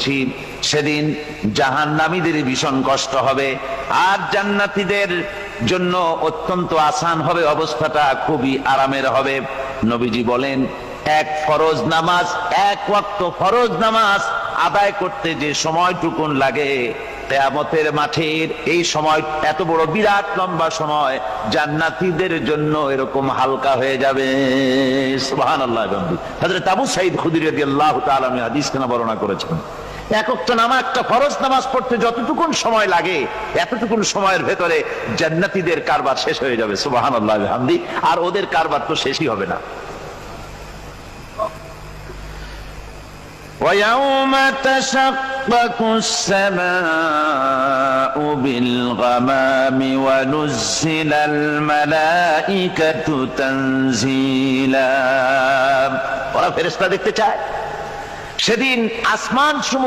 করছি, সেদিন জাহান্নামীদের ভীষণ কষ্ট হবে, আর জান্নাতীদের জন্য অত্যন্ত আসান হবে, অবস্থাটা খুবই আরামের হবে। নবীজি বলেন, এক ফরজ নামাজ, এক ওয়াক্ত ফরজ নামাজ আদায় করতে যে সময়টুকুন লাগে, কিয়ামতের মাঠের এই সময় এত বড় বিরাট লম্বা সময় জান্নাতীদের জন্য এরকম হালকা হয়ে যাবে। সুবহানাল্লাহ। হযরত আবু সাঈদ খুদরী রাদিয়াল্লাহু তাআলা হাদিস কেন বর্ণনা করেছেন, এক ওয়াক্ত নামাজ, একটা ফরজ নামাজ পড়তে যতটুকুন সময় লাগে, এতটুকুন সময়ের ভেতরে জান্নাতীদের কারবার শেষ হয়ে যাবে। সুবহানাল্লাহ বিহামদি। আর ওদের কারবার তো শেষই হবে না। وَيَوْمَ تَشَقَّقُ السَّمَاءُ بِالْغَمَامِ وَنُزِّلَ الْمَلَائِكَةُ تَنزِيلًا। ওরা ফেরেশতা দেখতে চায়। সেদিন আসমান সমূহ